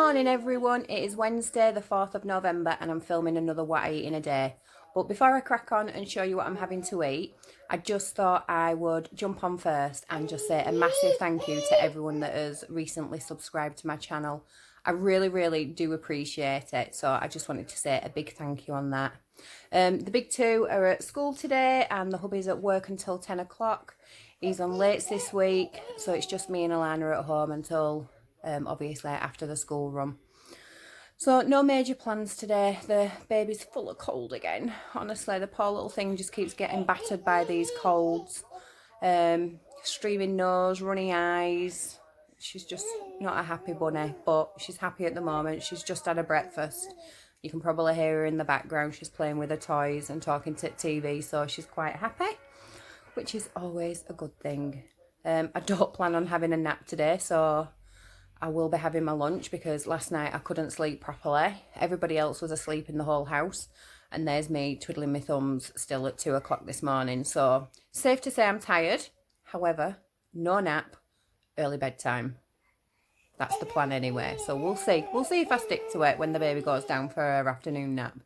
morning everyone, it is Wednesday the 4th of November and I'm filming another What I Eat in a Day. But before I crack on and show you what I'm having to eat, I just thought I would jump on first and just say a massive thank you to everyone that has recently subscribed to my channel. I really do appreciate it, so I just wanted to say a big thank you on that. The big two are at school today and the hubby's at work until 10 o'clock. He's on late this week, so it's just me and Alana at home until obviously after the school run. So no major plans today. The baby's full of cold again. Honestly, the poor little thing just keeps getting battered by these colds. Streaming nose, runny eyes. She's just not a happy bunny, but she's happy at the moment. She's just had her breakfast. You can probably hear her in the background. She's playing with her toys and talking to TV, so she's quite happy, which is always a good thing. I don't plan on having a nap today, so I will be having my lunch because last night I couldn't sleep properly. Everybody else was asleep in the whole house, and there's me twiddling my thumbs still at 2 o'clock this morning. So safe to say I'm tired. However, no nap, early bedtime. That's the plan anyway. So we'll see. We'll see if I stick to it when the baby goes down for her afternoon nap.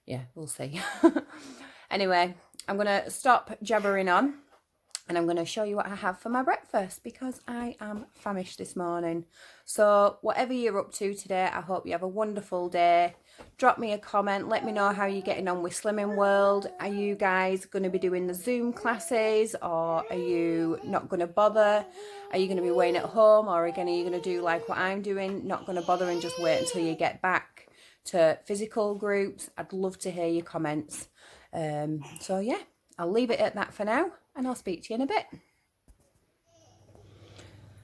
Yeah, we'll see. Anyway, I'm going to stop jabbering on and I'm going to show you what I have for my breakfast because I am famished this morning. So whatever you're up to today, I hope you have a wonderful day. Drop me a comment. Let me know how you're getting on with Slimming World. Are you guys going to be doing the Zoom classes, or are you not going to bother? Are you going to be waiting at home, or again, are you going to do like what I'm doing, not going to bother and just wait until you get back to physical groups? I'd love to hear your comments. So yeah, I'll leave it at that for now and I'll speak to you in a bit.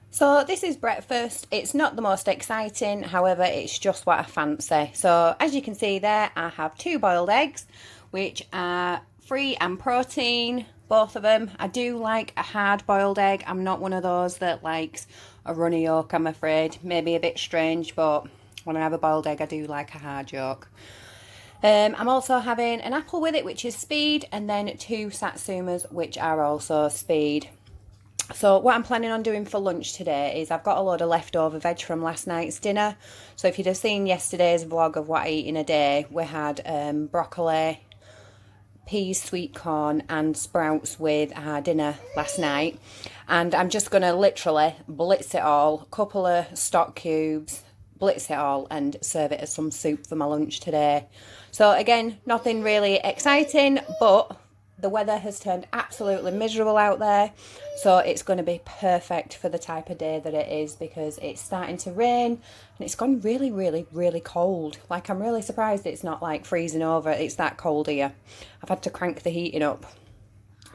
So this is breakfast. It's not the most exciting, however, it's just what I fancy. So as you can see there, I have 2 boiled eggs, which are free and protein, both of them. I do like a hard boiled egg. I'm not one of those that likes a runny yolk, I'm afraid. Maybe a bit strange, but when I have a boiled egg, I do like a hard yolk. I'm also having an apple with it, which is speed, and then 2 satsumas, which are also speed. So what I'm planning on doing for lunch today is I've got a load of leftover veg from last night's dinner. So if you'd have seen yesterday's vlog of what I eat in a day, we had broccoli, peas, sweet corn and sprouts with our dinner last night. And I'm just going to literally blitz it all, a couple of stock cubes, blitz it all and serve it as some soup for my lunch today. So again, nothing really exciting, but the weather has turned absolutely miserable out there, so it's going to be perfect for the type of day that it is because it's starting to rain and it's gone really cold. Like, I'm really surprised it's not like freezing over. It's that cold here. I've had to crank the heating up.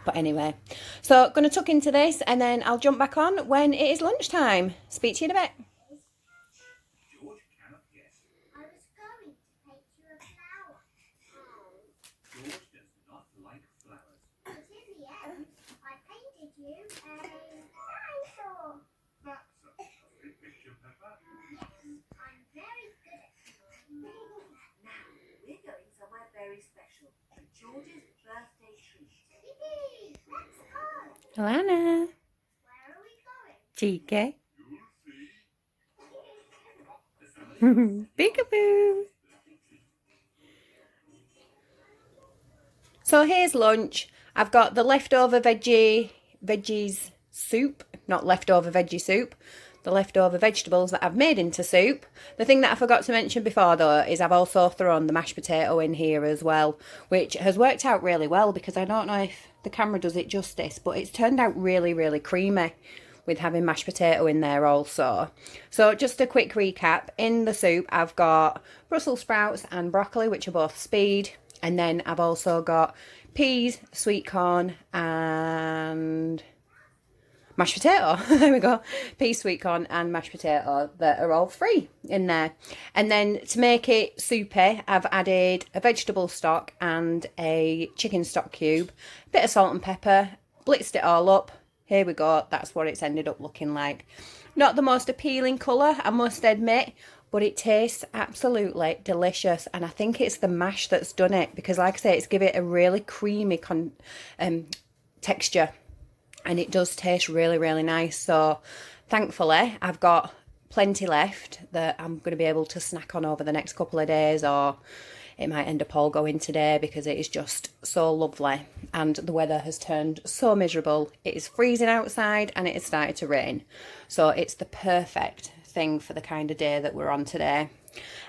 But anyway, so going to tuck into this and then I'll jump back on when it is lunchtime. Speak to you in a bit. George's birthday treat. Alana. Where are we going? Chica. Peekaboo. So here's lunch. I've got the leftover veggies soup, not leftover veggie soup. The leftover vegetables that I've made into soup. The thing that I forgot to mention before though is I've also thrown the mashed potato in here as well, which has worked out really well because I don't know if the camera does it justice, but it's turned out really creamy with having mashed potato in there also. So just a quick recap, in the soup I've got Brussels sprouts and broccoli, which are both speed, and then I've also got peas, sweet corn and mashed potato. There we go. Peas, sweet corn and mashed potato that are all free in there. And then to make it soupy, I've added a vegetable stock and a chicken stock cube, a bit of salt and pepper, blitzed it all up. Here we go. That's what it's ended up looking like. Not the most appealing colour, I must admit, but it tastes absolutely delicious. And I think it's the mash that's done it because, like I say, it's given it a really creamy texture. And it does taste really nice. So thankfully I've got plenty left that I'm going to be able to snack on over the next couple of days, or it might end up all going today because it is just so lovely and the weather has turned so miserable. It is freezing outside and it has started to rain. So it's the perfect thing for the kind of day that we're on today.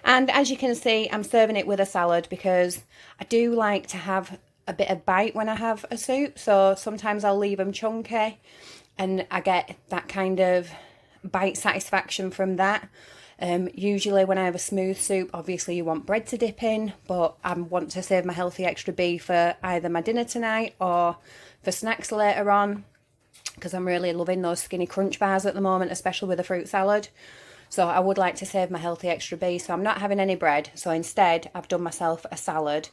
And as you can see, I'm serving it with a salad because I do like to have a bit of bite when I have a soup. So sometimes I'll leave them chunky and I get that kind of bite satisfaction from that. Usually when I have a smooth soup, obviously you want bread to dip in, but I want to save my healthy extra B for either my dinner tonight or for snacks later on, because I'm really loving those skinny crunch bars at the moment, especially with a fruit salad. So I would like to save my healthy extra B, so I'm not having any bread. So instead I've done myself a salad.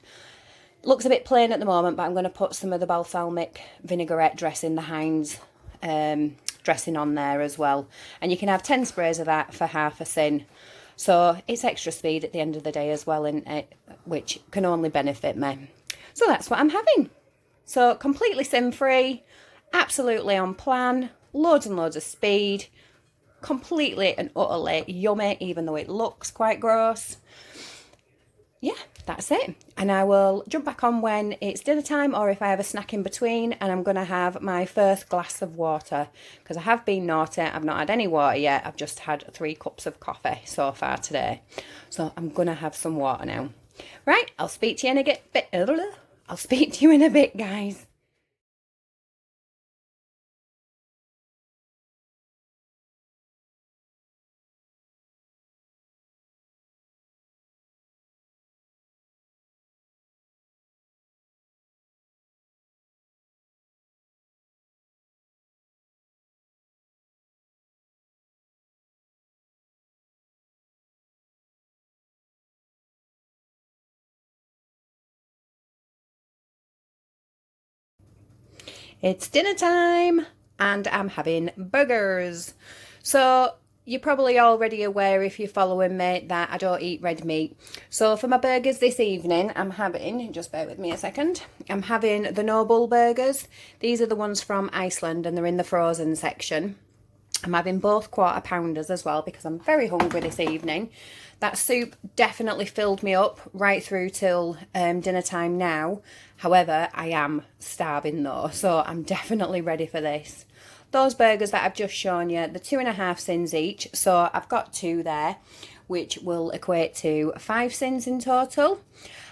Looks a bit plain at the moment, but I'm going to put some of the balsamic vinaigrette dressing, the Heinz dressing on there as well. And you can have 10 sprays of that for half a sin. So it's extra speed at the end of the day as well, which can only benefit me. So that's what I'm having. So completely sin free, absolutely on plan, loads and loads of speed, completely and utterly yummy, even though it looks quite gross. Yeah, that's it. And I will jump back on when it's dinner time or if I have a snack in between, and I'm going to have my first glass of water because I have been naughty. I've not had any water yet. I've just had 3 cups of coffee so far today. So I'm going to have some water now. Right, I'll speak to you in a bit. I'll speak to you in a bit, guys. It's dinner time and I'm having burgers. So you're probably already aware, if you're following me, that I don't eat red meat. So for my burgers this evening, I'm having, just bear with me a second, I'm having the Noble burgers. These are the ones from Iceland and they're in the frozen section. I'm having both quarter pounders as well because I'm very hungry this evening. That soup definitely filled me up right through till dinner time now. However, I am starving though, so I'm definitely ready for this. Those burgers that I've just shown you, the 2.5 sins each, so I've got 2 there, which will equate to 5 sins in total.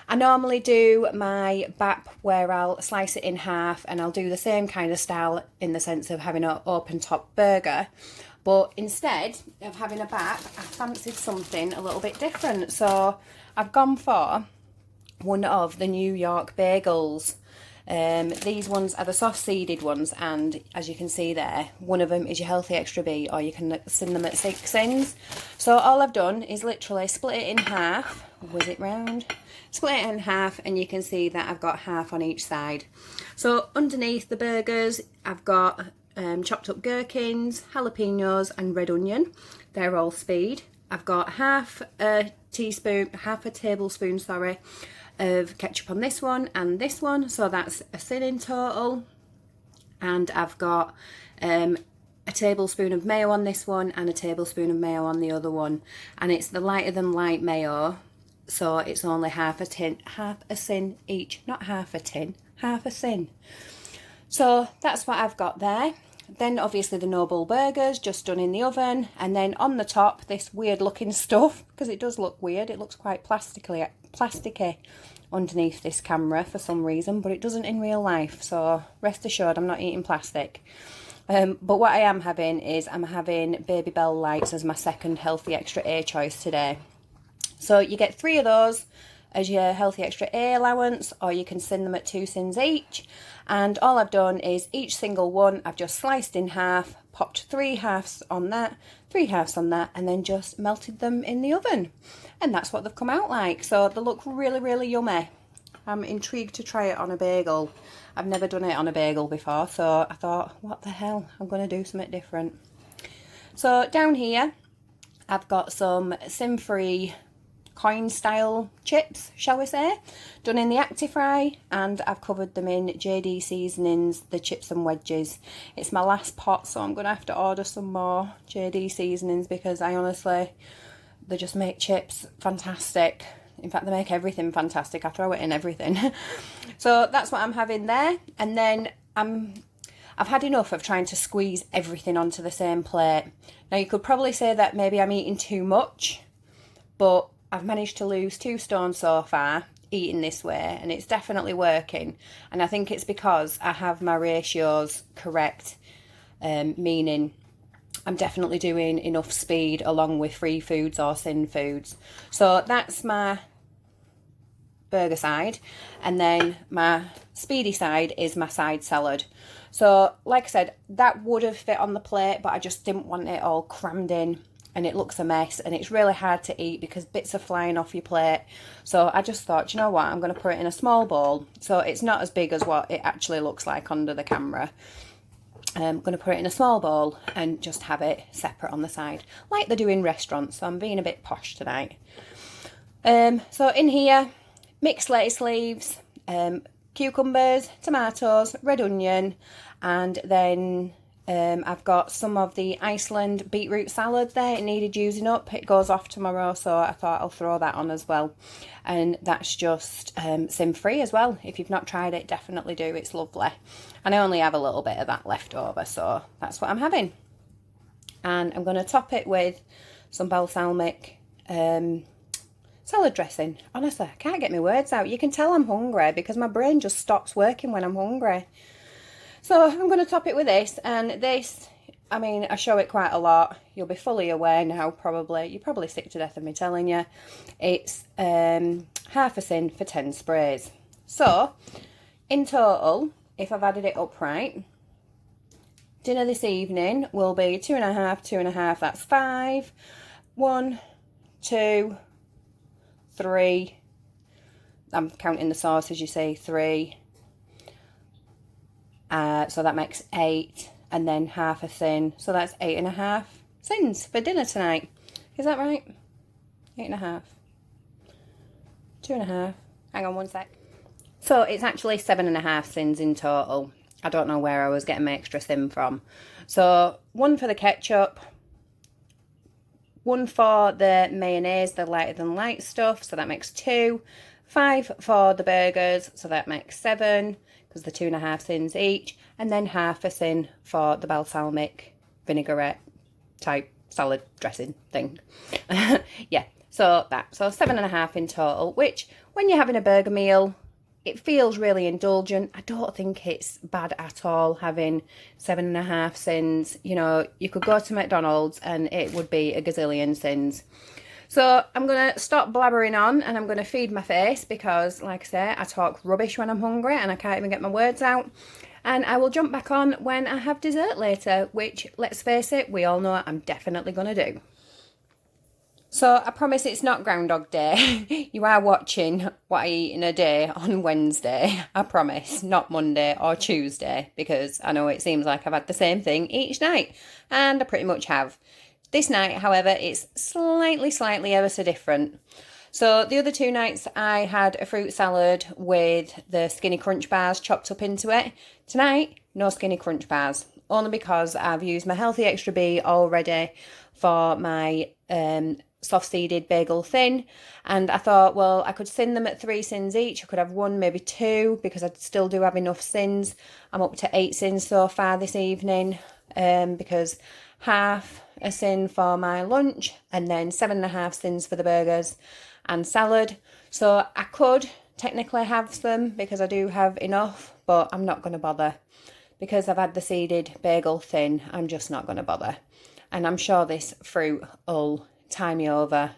I normally do my BAP where I'll slice it in half, and I'll do the same kind of style in the sense of having an open top burger. But instead of having a BAP, I fancied something a little bit different. So I've gone for one of the New York bagels. These ones are the soft seeded ones, and as you can see there, one of them is your healthy extra B, or you can sin them at 6 sins. So all I've done is literally split it in half. Was it round? Split it in half, and you can see that I've got half on each side. So underneath the burgers, I've got chopped up gherkins, jalapenos and red onion. They're all speed. I've got half a tablespoon, sorry, of ketchup on this one and this one, so that's a sin in total. And I've got a tablespoon of mayo on this one and a tablespoon of mayo on the other one, and it's the lighter than light mayo, so it's only half a sin each, not half a tin, half a sin. So that's what I've got there. Then obviously the Noble burgers just done in the oven, and then on the top this weird looking stuff, because it does look weird, it looks quite plasticky underneath this camera for some reason, but it doesn't in real life, so rest assured I'm not eating plastic. But what I am having is I'm having Baby Bell Lights as my second healthy extra A choice today. So you get 3 of those as your healthy extra A allowance, or you can sin them at 2 sins each. And all I've done is each single one I've just sliced in half, popped 3 halves on that, 3 halves on that, and then just melted them in the oven. And that's what they've come out like. So they look really, really yummy. I'm intrigued to try it on a bagel. I've never done it on a bagel before, so I thought, what the hell, I'm going to do something different. So down here, I've got some sin-free coin style chips, shall we say, done in the Actifry, and I've covered them in JD seasonings, the chips and wedges. It's my last pot, so I'm going to have to order some more JD seasonings because I honestly, they just make chips fantastic. In fact, they make everything fantastic. I throw it in everything. So that's what I'm having there. And then I've had enough of trying to squeeze everything onto the same plate. Now, you could probably say that maybe I'm eating too much, but I've managed to lose 2 stone so far eating this way, and it's definitely working. And I think it's because I have my ratios correct, meaning I'm definitely doing enough speed along with free foods or sin foods. So that's my burger side, and then my speedy side is my side salad. So like I said, that would have fit on the plate, but I just didn't want it all crammed in, and it looks a mess, and it's really hard to eat because bits are flying off your plate. So I just thought, you know what, I'm going to put it in a small bowl so it's not as big as what it actually looks like under the camera. I'm going to put it in a small bowl and just have it separate on the side like they do in restaurants. So I'm being a bit posh tonight. So in here, mixed lettuce leaves, cucumbers, tomatoes, red onion, and then I've got some of the Iceland beetroot salad there. It needed using up. It goes off tomorrow, so I thought I'll throw that on as well. And that's just sin free as well. If you've not tried it, definitely do. It's lovely. And I only have a little bit of that left over, so that's what I'm having. And I'm going to top it with some balsamic salad dressing. Honestly, I can't get my words out. You can tell I'm hungry because my brain just stops working when I'm hungry. So I'm going to top it with this, and this, I mean, I show it quite a lot. You'll be fully aware now, probably. You're probably sick to death of me telling you. It's half a sin for 10 sprays. So, in total, if I've added it up right, dinner this evening will be 2.5, 2.5, that's 5. 1, 2, 3. I'm counting the sauce, as you see, 3. So that makes 8, and then half a sin. So that's 8.5 sins for dinner tonight. Is that right? 8.5. 2.5. Hang on one sec. So it's actually 7.5 sins in total. I don't know where I was getting my extra sin from. So 1 for the ketchup, 1 for the mayonnaise, the lighter than light stuff, so that makes 2. 5 for the burgers, so that makes 7, because they're 2.5 sins each, and then half a sin for the balsamic vinaigrette type salad dressing thing. Yeah, so 7.5 in total, which when you're having a burger meal, it feels really indulgent. I don't think it's bad at all having 7.5 sins. You know, you could go to McDonald's and it would be a gazillion sins. So I'm going to stop blabbering on and I'm going to feed my face because, like I say, I talk rubbish when I'm hungry and I can't even get my words out. And I will jump back on when I have dessert later, which, let's face it, we all know I'm definitely going to do. So I promise it's not Groundhog Day. You are watching what I eat in a day on Wednesday. I promise, not Monday or Tuesday, because I know it seems like I've had the same thing each night, and I pretty much have. This night, however, it's slightly ever so different. So the other 2 nights I had a fruit salad with the skinny crunch bars chopped up into it. Tonight, no skinny crunch bars, only because I've used my healthy extra B already for my soft seeded bagel thin, and I thought, well, I could sin them at 3 sins each. I could have 1, maybe 2, because I still do have enough sins. I'm up to 8 sins so far this evening, because half a sin for my lunch and then 7.5 sins for the burgers and salad. So I could technically have them because I do have enough, but I'm not going to bother because I've had the seeded bagel thin. I'm just not going to bother, and I'm sure this fruit will tie me over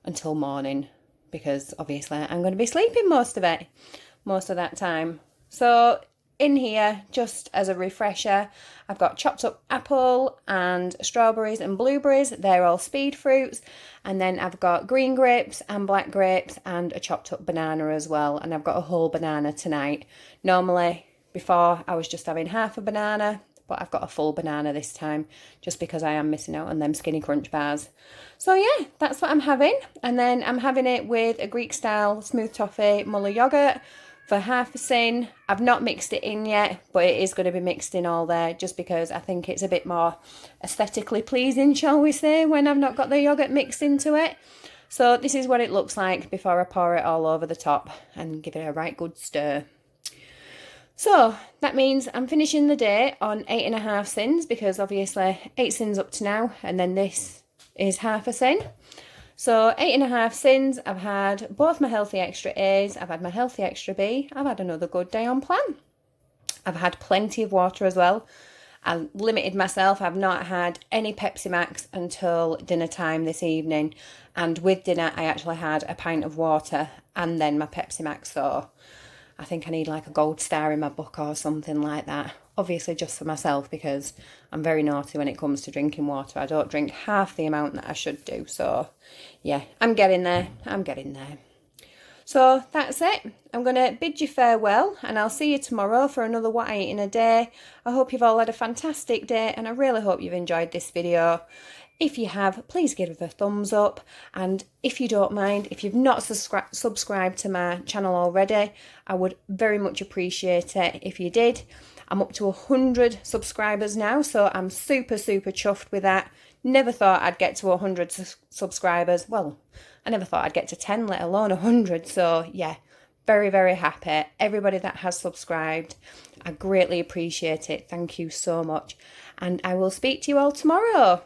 until morning because obviously I'm going to be sleeping most of that time. So in here, just as a refresher, I've got chopped up apple and strawberries and blueberries. They're all speed fruits. And then I've got green grapes and black grapes and a chopped up banana as well. And I've got a whole banana tonight. Normally, before, I was just having half a banana, but I've got a full banana this time just because I am missing out on them skinny crunch bars. So yeah, that's what I'm having. And then I'm having it with a Greek style smooth toffee Muller yogurt for half a sin. I've not mixed it in yet, but it is going to be mixed in all there just because I think it's a bit more aesthetically pleasing, shall we say, when I've not got the yogurt mixed into it. So this is what it looks like before I pour it all over the top and give it a right good stir. So that means I'm finishing the day on 8.5 sins, because obviously 8 sins up to now, and then this is half a sin. So 8.5 sins, I've had both my healthy extra A's, I've had my healthy extra B, I've had another good day on plan. I've had plenty of water as well. I limited myself. I've not had any Pepsi Max until dinner time this evening. And with dinner, I actually had a pint of water and then my Pepsi Max. So I think I need like a gold star in my book or something like that. Obviously just for myself, because I'm very naughty when it comes to drinking water. I don't drink half the amount that I should do. So yeah, I'm getting there. I'm getting there. So that's it. I'm going to bid you farewell, and I'll see you tomorrow for another What I Eat in a Day. I hope you've all had a fantastic day, and I really hope you've enjoyed this video. If you have, please give it a thumbs up, and if you don't mind, if you've not subscribed to my channel already, I would very much appreciate it if you did. I'm up to 100 subscribers now, so I'm super chuffed with that. Never thought I'd get to 100 subscribers. Well, I never thought I'd get to 10, let alone 100. So yeah, very happy. Everybody that has subscribed, I greatly appreciate it. Thank you so much. And I will speak to you all tomorrow.